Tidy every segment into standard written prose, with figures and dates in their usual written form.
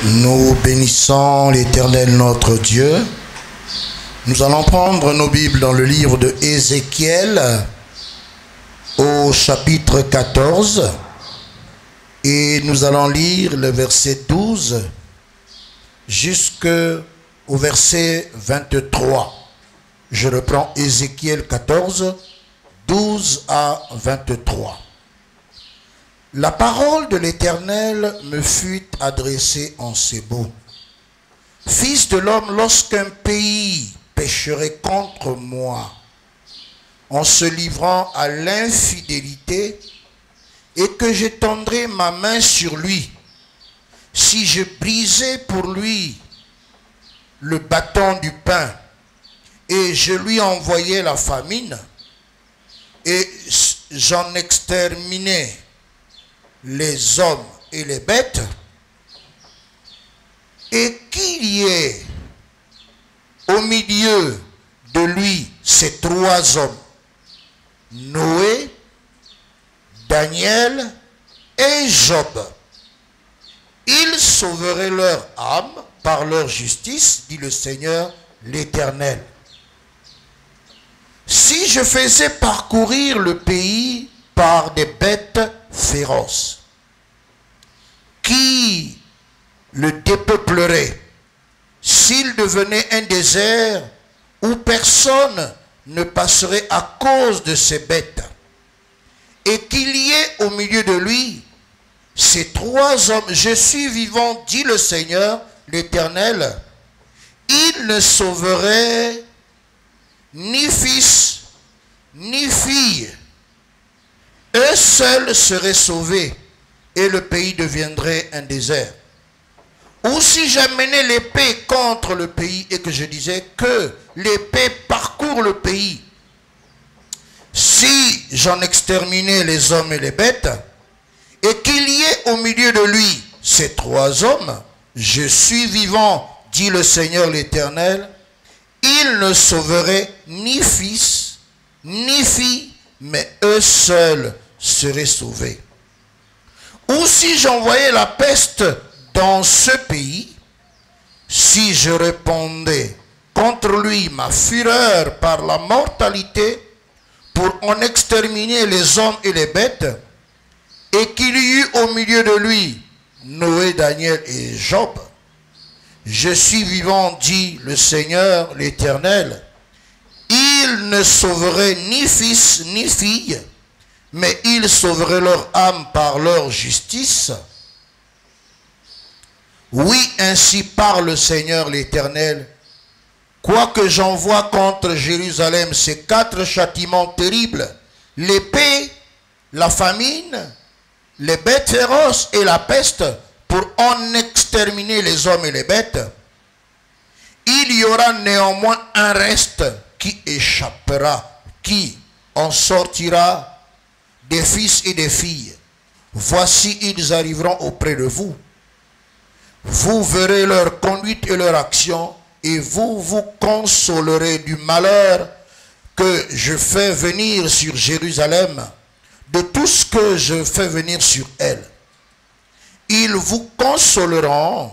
Nous bénissons l'Éternel notre Dieu. Nous allons prendre nos Bibles dans le livre de Ézéchiel au chapitre 14 et nous allons lire le verset 12 jusqu'au verset 23. Je reprends Ézéchiel 14, 12 à 23. La parole de l'Éternel me fut adressée en ces mots. Fils de l'homme, lorsqu'un pays pécherait contre moi, en se livrant à l'infidélité, et que j'étendrais ma main sur lui, si je brisais pour lui le bâton du pain, et je lui envoyais la famine, et j'en exterminais les hommes et les bêtes, et qu'il y ait au milieu de lui ces trois hommes, Noé, Daniel et Job. Ils sauveraient leur âme par leur justice, dit le Seigneur l'Éternel. Si je faisais parcourir le pays par des bêtes féroces, qui le dépeupleraient, s'il devenait un désert où personne ne passerait à cause de ces bêtes, et qu'il y ait au milieu de lui ces trois hommes, je suis vivant, dit le Seigneur l'Éternel, il ne sauverait ni fils ni fille, eux seuls seraient sauvés et le pays deviendrait un désert. Ou si j'amenais l'épée contre le pays et que je disais que l'épée parcourt le pays, si j'en exterminais les hommes et les bêtes, et qu'il y ait au milieu de lui ces trois hommes, je suis vivant, dit le Seigneur l'Éternel, il ne sauverait ni fils, ni fille, mais eux seuls seraient sauvés. Ou si j'envoyais la peste dans ce pays, si je répandais contre lui ma fureur par la mortalité, pour en exterminer les hommes et les bêtes, et qu'il y eut au milieu de lui Noé, Daniel et Job, je suis vivant, dit le Seigneur l'Éternel, ils ne sauveraient ni fils ni fille, mais ils sauveraient leur âme par leur justice. Oui, ainsi parle le Seigneur l'Éternel, quoique j'envoie contre Jérusalem ces quatre châtiments terribles, l'épée, la famine, les bêtes féroces et la peste, pour en exterminer les hommes et les bêtes, il y aura néanmoins un reste qui échappera, qui en sortira des fils et des filles. Voici, ils arriveront auprès de vous. Vous verrez leur conduite et leur action, et vous vous consolerez du malheur que je fais venir sur Jérusalem, de tout ce que je fais venir sur elle. Ils vous consoleront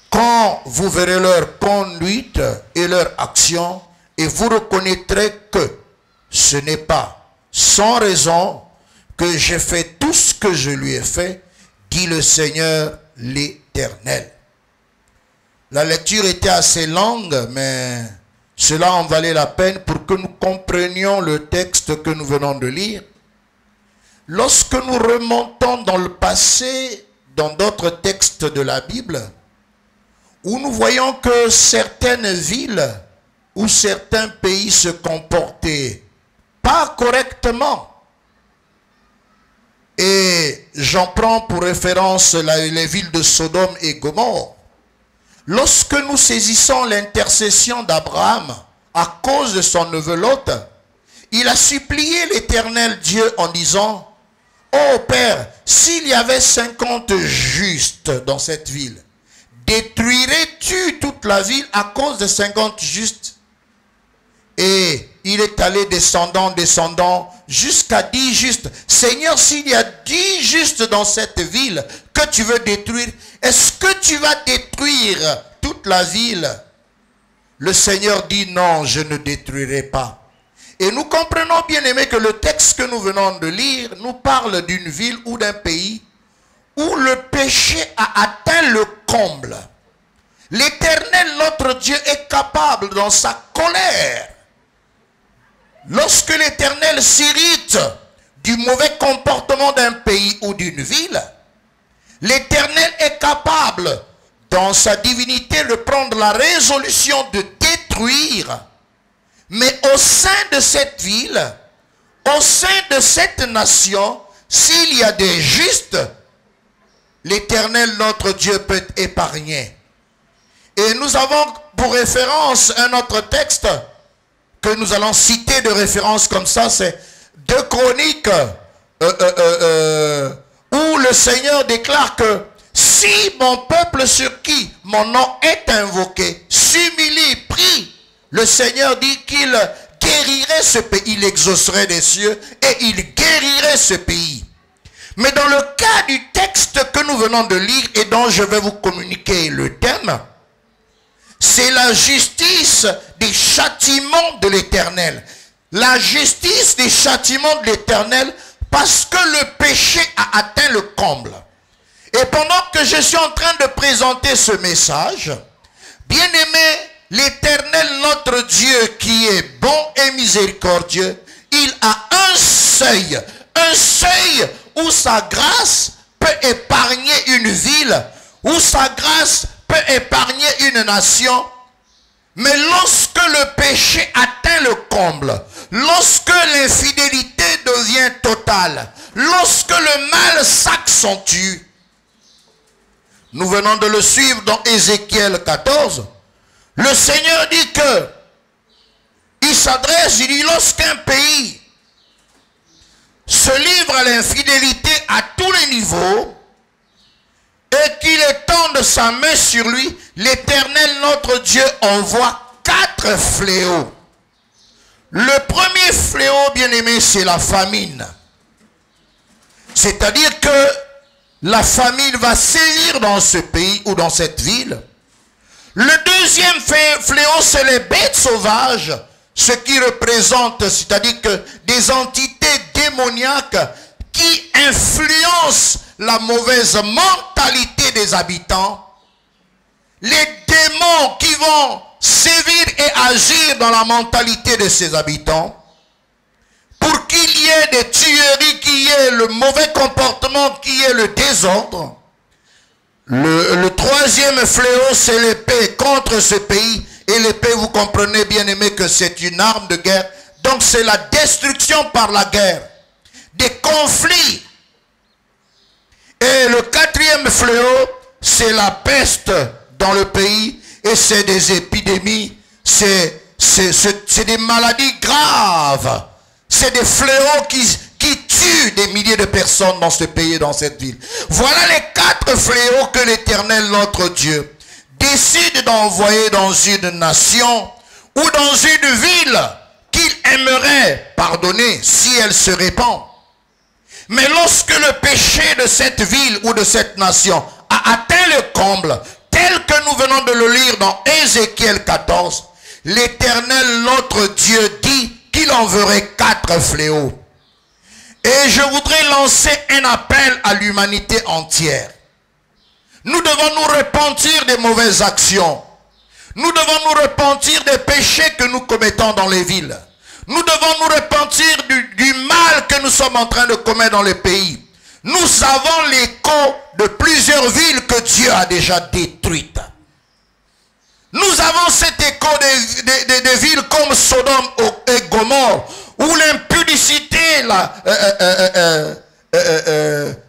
quand vous verrez leur conduite et leur action, et vous reconnaîtrez que ce n'est pas sans raison que j'ai fait tout ce que je lui ai fait, dit le Seigneur l'Éternel. La lecture était assez longue, mais cela en valait la peine pour que nous comprenions le texte que nous venons de lire. Lorsque nous remontons dans le passé, dans d'autres textes de la Bible, où nous voyons que certaines villes ou certains pays se comportaient pas correctement, et j'en prends pour référence les villes de Sodome et Gomorrhe, lorsque nous saisissons l'intercession d'Abraham à cause de son neveu Lot, il a supplié l'Éternel Dieu en disant, « Ô Père, s'il y avait 50 justes dans cette ville, détruirais-tu toute la ville à cause de 50 justes ?» Et il est allé descendant jusqu'à 10 justes. Seigneur, s'il y a 10 justes dans cette ville, que tu veux détruire? Est-ce que tu vas détruire toute la ville? Le Seigneur dit non, je ne détruirai pas. Et nous comprenons, bien aimés, que le texte que nous venons de lire nous parle d'une ville ou d'un pays où le péché a atteint le comble. L'Éternel, notre Dieu, est capable dans sa colère. Lorsque l'Éternel s'irrite du mauvais comportement d'un pays ou d'une ville, l'Éternel est capable, dans sa divinité, de prendre la résolution de détruire. Mais au sein de cette ville, au sein de cette nation, s'il y a des justes, l'Éternel, notre Dieu, peut épargner. Et nous avons pour référence un autre texte que nous allons citer de référence comme ça, c'est 2 Chroniques, où le Seigneur déclare que si mon peuple sur qui mon nom est invoqué s'humilie, prie, le Seigneur dit qu'il guérirait ce pays, il exaucerait des cieux et il guérirait ce pays. Mais dans le cas du texte que nous venons de lire et dont je vais vous communiquer le thème, c'est la justice des châtiments de l'Éternel. La justice des châtiments de l'Éternel parce que le péché a atteint le comble. Et pendant que je suis en train de présenter ce message, bien aimé, l'Éternel, notre Dieu, qui est bon et miséricordieux, il a un seuil où sa grâce peut épargner une ville, où sa grâce peut épargner une nation. Mais lorsque le péché atteint le comble, lorsque l'infidélité devient totale, lorsque le mal s'accentue, nous venons de le suivre dans Ézéchiel 14, le Seigneur dit que il s'adresse, il dit, lorsqu'un pays se livre à l'infidélité à tous les niveaux et qu'il étende sa main sur lui, l'Éternel, notre Dieu, envoie 4 fléaux. Le premier fléau, bien aimé, c'est la famine. C'est-à-dire que la famine va sévir dans ce pays ou dans cette ville. Le deuxième fléau, c'est les bêtes sauvages, ce qui représente, c'est-à-dire que des entités démoniaques qui influencent la mauvaise mentalité des habitants. Les démons qui vont sévir et agir dans la mentalité de ces habitants pour qu'il y ait des tueries, qu'il y ait le mauvais comportement, qu'il y ait le désordre. Le troisième fléau, c'est l'épée contre ce pays. Et l'épée, vous comprenez bien aimé que c'est une arme de guerre. Donc c'est la destruction par la guerre. Des conflits. Et le quatrième fléau, c'est la peste dans le pays. Et c'est des épidémies. C'est des maladies graves. C'est des fléaux qui tuent des milliers de personnes dans ce pays et dans cette ville. Voilà les 4 fléaux que l'Éternel, notre Dieu, décide d'envoyer dans une nation ou dans une ville qu'il aimerait pardonner si elle se répand. Mais lorsque le péché de cette ville ou de cette nation a atteint le comble, tel que nous venons de le lire dans Ézéchiel 14, l'Éternel, notre Dieu, dit qu'il enverrait 4 fléaux. Et je voudrais lancer un appel à l'humanité entière. Nous devons nous repentir des mauvaises actions. Nous devons nous repentir des péchés que nous commettons dans les villes. Nous devons nous repentir du mal que nous sommes en train de commettre dans les pays. Nous avons l'écho de plusieurs villes que Dieu a déjà détruites. Nous avons cet écho des villes comme Sodome et Gomorrhe, où l'impudicité,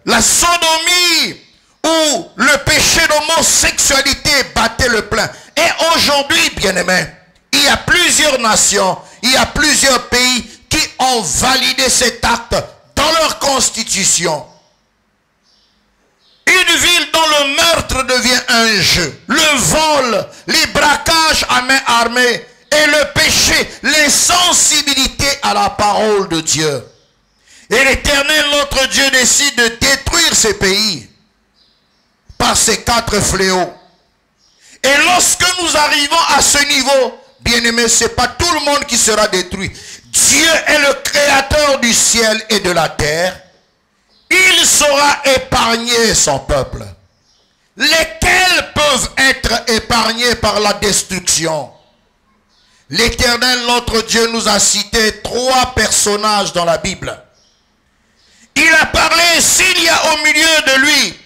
la sodomie, où le péché d'homosexualité battait le plein. Et aujourd'hui, bien-aimés, il y a plusieurs nations, il y a plusieurs pays qui ont validé cet acte dans leur constitution. Une ville dont le meurtre devient un jeu, le vol, les braquages à main armée et le péché, l'insensibilité à la parole de Dieu. Et l'Éternel, notre Dieu, décide de détruire ces pays. par ces 4 fléaux. Et lorsque nous arrivons à ce niveau, bien-aimés, ce n'est pas tout le monde qui sera détruit. Dieu est le créateur du ciel et de la terre. Il saura épargner son peuple. Lesquels peuvent être épargnés par la destruction? L'Éternel, notre Dieu, nous a cité 3 personnages dans la Bible. Il a parlé, s'il y a au milieu de lui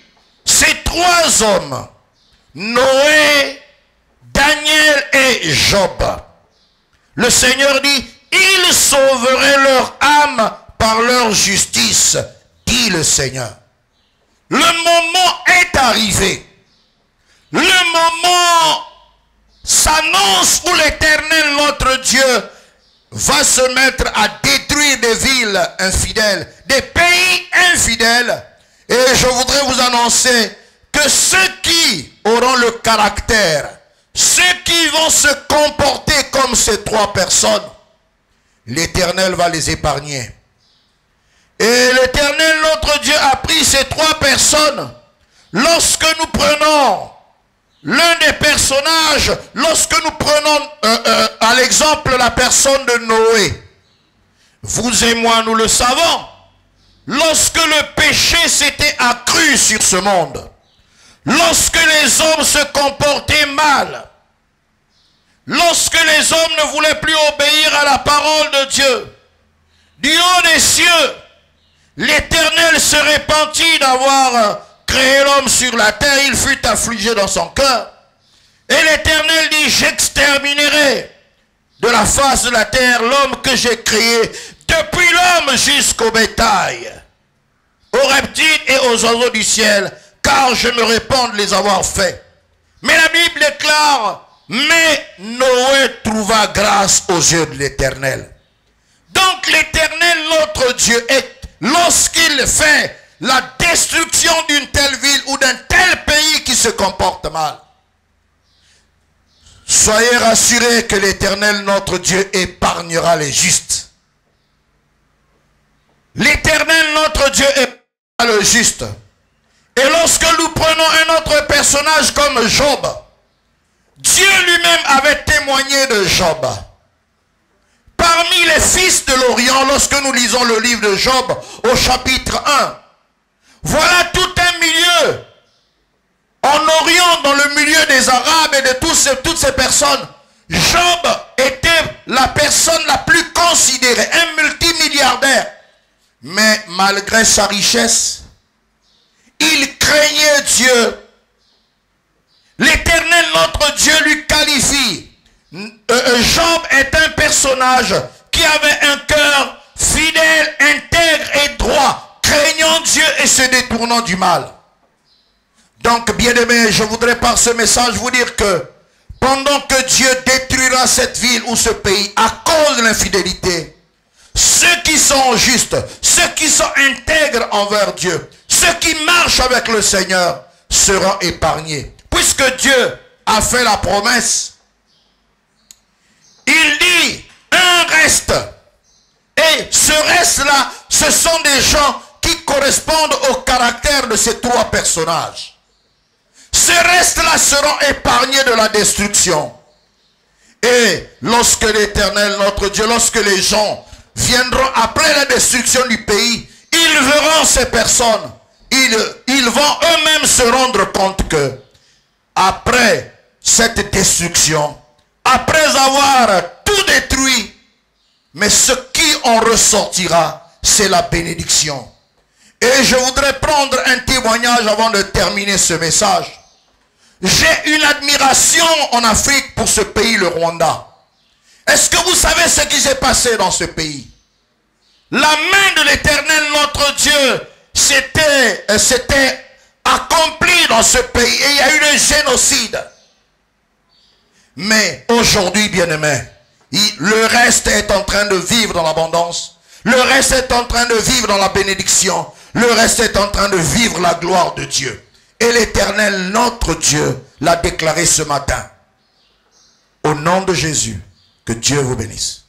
ces 3 hommes, Noé, Daniel et Job. Le Seigneur dit, ils sauveraient leur âme par leur justice, dit le Seigneur. Le moment est arrivé. Le moment s'annonce où l'Éternel, notre Dieu, va se mettre à détruire des villes infidèles, des pays infidèles. Et je voudrais vous annoncer que ceux qui auront le caractère, ceux qui vont se comporter comme ces 3 personnes, l'Éternel va les épargner. Et l'Éternel, notre Dieu, a pris ces 3 personnes. Lorsque nous prenons l'un des personnages, lorsque nous prenons à l'exemple la personne de Noé, vous et moi, nous le savons, lorsque le péché s'était accru sur ce monde, lorsque les hommes se comportaient mal, lorsque les hommes ne voulaient plus obéir à la parole de Dieu, du haut des cieux, l'Éternel se repentit d'avoir créé l'homme sur la terre. Il fut affligé dans son cœur. Et l'Éternel dit, j'exterminerai de la face de la terre l'homme que j'ai créé, depuis l'homme jusqu'au bétail, aux reptiles et aux oiseaux du ciel, car je me répands de les avoir faits. Mais la Bible déclare, mais Noé trouva grâce aux yeux de l'Éternel. Donc l'Éternel, notre Dieu, lorsqu'il fait la destruction d'une telle ville ou d'un tel pays qui se comporte mal, soyez rassurés que l'Éternel, notre Dieu, épargnera les justes. L'Éternel, notre Dieu, épargnera le juste. Et lorsque nous prenons un autre personnage comme Job, Dieu lui-même avait témoigné de Job. Parmi les fils de l'Orient, lorsque nous lisons le livre de Job au chapitre 1, voilà tout un milieu. En Orient, dans le milieu des Arabes et de toutes ces personnes, Job était la personne la plus considérée, un multimilliardaire. Mais malgré sa richesse, il craignait Dieu. L'Éternel, notre Dieu, lui qualifie. Job est un personnage qui avait un cœur fidèle, intègre et droit, craignant Dieu et se détournant du mal. Donc, bien-aimés, je voudrais par ce message vous dire que pendant que Dieu détruira cette ville ou ce pays à cause de l'infidélité, ceux qui sont justes, ceux qui sont intègres envers Dieu, ceux qui marchent avec le Seigneur seront épargnés. Puisque Dieu a fait la promesse, il dit un reste. Et ce reste-là, ce sont des gens qui correspondent au caractère de ces 3 personnages. Ce reste-là seront épargnés de la destruction. Et lorsque l'Éternel, notre Dieu, lorsque les gens viendront après la destruction du pays, ils verront ces personnes. Ils vont eux-mêmes se rendre compte que après cette destruction, après avoir tout détruit, mais ce qui en ressortira, c'est la bénédiction. Et je voudrais prendre un témoignage avant de terminer ce message. J'ai une admiration en Afrique pour ce pays, le Rwanda. Est-ce que vous savez ce qui s'est passé dans ce pays? La main de l'Éternel, notre Dieu, s'était accomplie dans ce pays et il y a eu le génocide. Mais aujourd'hui, bien-aimés, le reste est en train de vivre dans l'abondance. Le reste est en train de vivre dans la bénédiction. Le reste est en train de vivre la gloire de Dieu. Et l'Éternel, notre Dieu, l'a déclaré ce matin. Au nom de Jésus, que Dieu vous bénisse.